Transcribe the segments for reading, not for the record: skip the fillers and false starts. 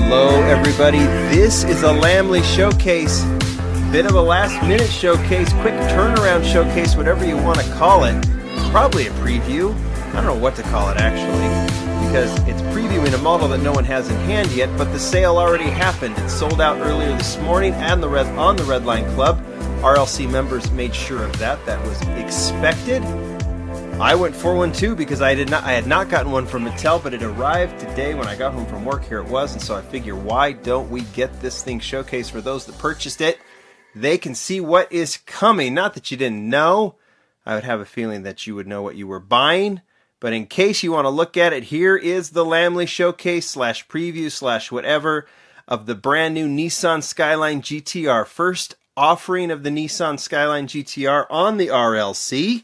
Hello everybody, this is a Lamley showcase, bit of a last minute showcase, quick turnaround showcase, whatever you want to call it. Probably a preview, I don't know what to call it actually, because it's previewing a model that no one has in hand yet, but the sale already happened. It sold out earlier this morning and on the Redline Club. RLC members made sure of that. That was expected. I went for one too because I had not gotten one from Mattel, but it arrived today when I got home from work. Here it was, and so I figure, why don't we get this thing showcased for those that purchased it? They can see what is coming. Not that you didn't know. I would have a feeling that you would know what you were buying. But in case you want to look at it, here is the Lamley showcase / preview / whatever of the brand new Nissan Skyline GTR. First offering of the Nissan Skyline GTR on the RLC.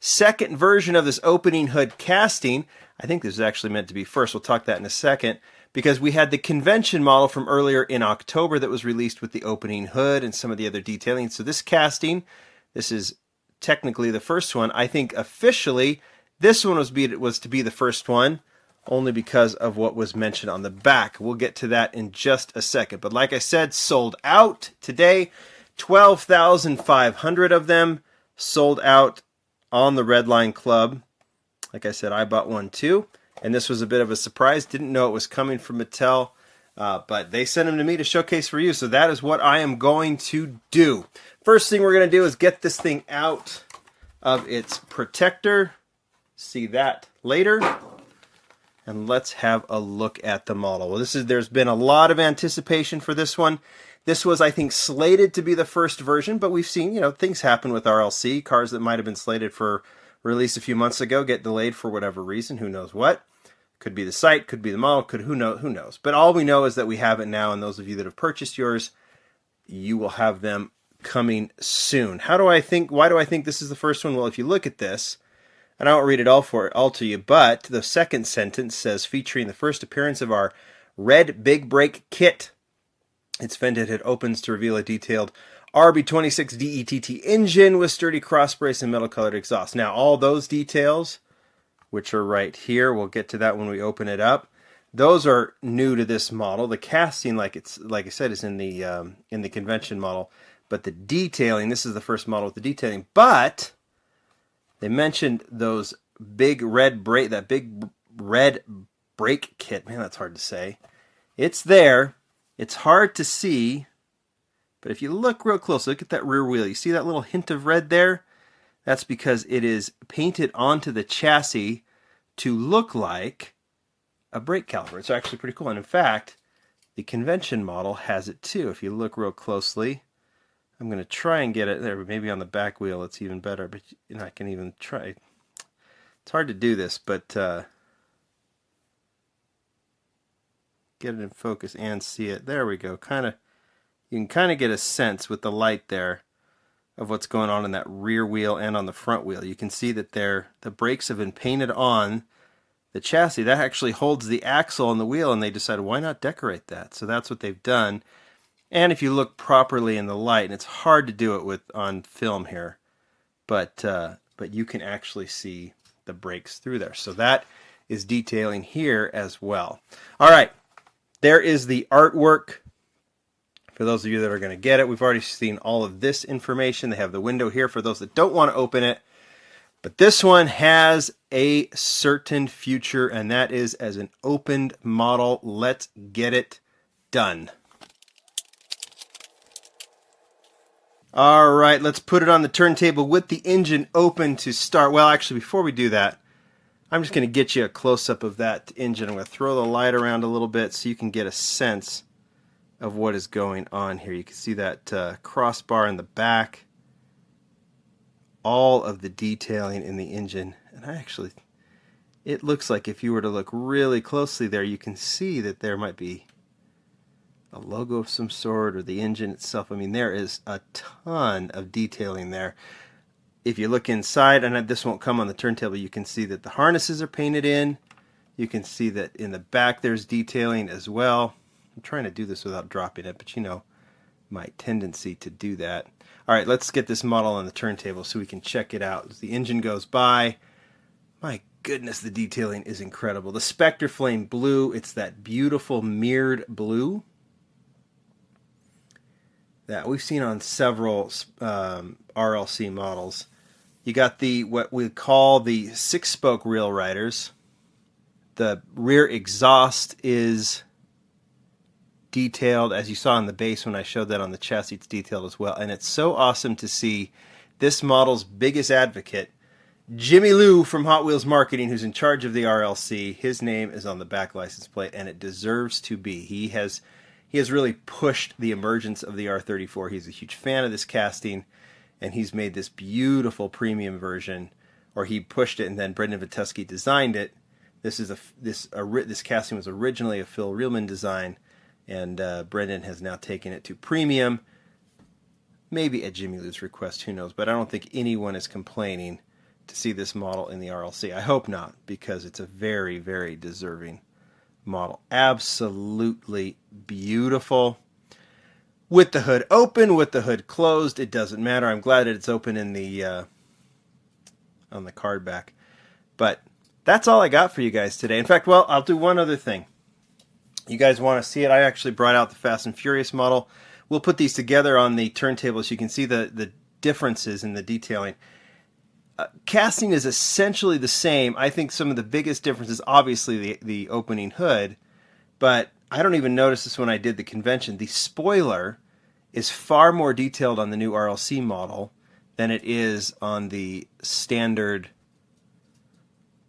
Second version of this opening hood casting. I think this is actually meant to be first. We'll talk that in a second. Because we had the convention model from earlier in October that was released with the opening hood and some of the other detailing. So this casting, this is technically the first one. I think officially this one was to be the first one, only because of what was mentioned on the back. We'll get to that in just a second. But like I said, sold out today. 12,500 of them sold out on the Redline Club. Like I said, I bought one too. And this was a bit of a surprise. Didn't know it was coming from Mattel. But they sent them to me to showcase for you. So that is what I am going to do. First thing we're going to do is get this thing out of its protector. See that later. And let's have a look at the model. Well, there's been a lot of anticipation for this one. This was, I think, slated to be the first version, but we've seen, things happen with RLC. Cars that might have been slated for release a few months ago get delayed for whatever reason. Who knows what? Could be the site, could be the model, who knows. But all we know is that we have it now, and those of you that have purchased yours, you will have them coming soon. Why do I think this is the first one? Well, if you look at this, and I won't read it all to you, but the second sentence says, featuring the first appearance of our red big brake kit. Its vented head opens to reveal a detailed RB26 DETT engine with sturdy cross brace and metal colored exhaust. Now, all those details, which are right here, we'll get to that when we open it up. Those are new to this model. The casting, like I said, is in the convention model, but the detailing, this is the first model with the detailing. But they mentioned those big red brake, that big red brake kit. Man, that's hard to say. It's there. It's hard to see, but if you look real close, look at that rear wheel. You see that little hint of red there? That's because it is painted onto the chassis to look like a brake caliper. It's actually pretty cool. And in fact, the convention model has it too. If you look real closely, I'm going to try and get it there. Maybe on the back wheel it's even better, but I can even try. It's hard to do this, but get it in focus and see it. There we go. You can kind of get a sense with the light there of what's going on in that rear wheel and on the front wheel. You can see that the brakes have been painted on the chassis. That actually holds the axle and the wheel, and they decided, why not decorate that? So that's what they've done. And if you look properly in the light, and it's hard to do it on film here, but you can actually see the brakes through there. So that is detailing here as well. All right. There is the artwork for those of you that are going to get it. We've already seen all of this information. They have the window here for those that don't want to open it. But this one has a certain future, and that is as an opened model. Let's get it done. All right, let's put it on the turntable with the engine open to start. Well, actually, before we do that, I'm just going to get you a close-up of that engine. I'm going to throw the light around a little bit so you can get a sense of what is going on here. You can see that crossbar in the back, all of the detailing in the engine. And it looks like if you were to look really closely there, you can see that there might be a logo of some sort or the engine itself. I mean, there is a ton of detailing there. If you look inside, and this won't come on the turntable, you can see that the harnesses are painted in. You can see that in the back there's detailing as well. I'm trying to do this without dropping it, but my tendency to do that. All right, let's get this model on the turntable so we can check it out. As the engine goes by, my goodness, the detailing is incredible. The Spectre Flame Blue, it's that beautiful mirrored blue that we've seen on several RLC models. You got the what we call the 6-spoke Rail Riders. The rear exhaust is detailed, as you saw in the base when I showed that on the chassis. It's detailed as well, and it's so awesome to see this model's biggest advocate, Jimmy Lou from Hot Wheels Marketing, who's in charge of the RLC. His name is on the back license plate, and it deserves to be. He has really pushed the emergence of the R34. He's a huge fan of this casting, and he's made this beautiful premium version, or he pushed it, and then Brendan Viteski designed it. This casting was originally a Phil Reelman design, and Brendan has now taken it to premium. Maybe at Jimmy Lou's request, who knows? But I don't think anyone is complaining to see this model in the RLC. I hope not, because it's a very, very deserving model. Absolutely beautiful. With the hood open, with the hood closed, it doesn't matter. I'm glad that it's open in the on the card back. But that's all I got for you guys today. In fact, well, I'll do one other thing. You guys want to see it? I actually brought out the Fast and Furious model. We'll put these together on the turntable so you can see the differences in the detailing. Casting is essentially the same. I think some of the biggest differences, obviously the opening hood, but I don't even notice this when I did the convention. The spoiler is far more detailed on the new RLC model than it is on the standard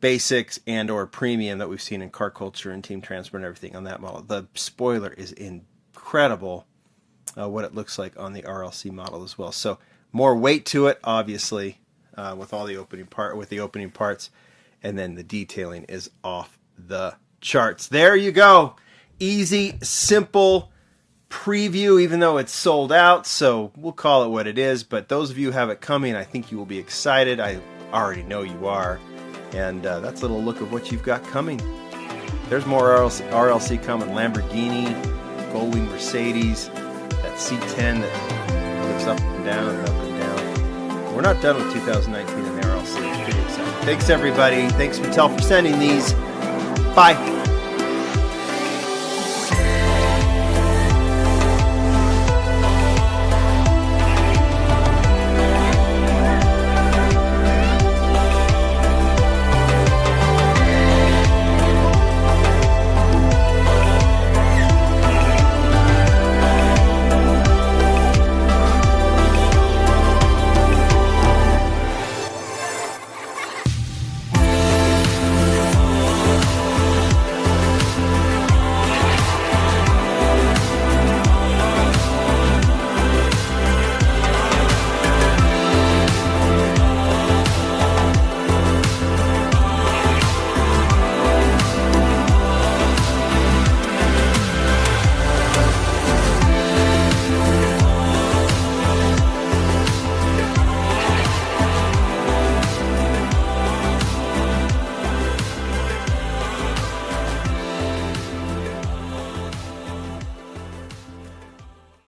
basics and or premium that we've seen in Car Culture and Team Transport and everything on that model. The spoiler is incredible, what it looks like on the RLC model as well. So more weight to it, obviously, with all the opening parts, and then the detailing is off the charts. There you go. Easy, simple preview, even though it's sold out, so we'll call it what it is. But those of you who have it coming, I think you will be excited. I already know you are. And that's a little look of what you've got coming. There's more RLC coming. Lamborghini, Goldwing Mercedes, that C10 that lifts up and down and up and down. We're not done with 2019 in the RLC. It's pretty exciting. Thanks, everybody. Thanks, Mattel, for sending these. Bye.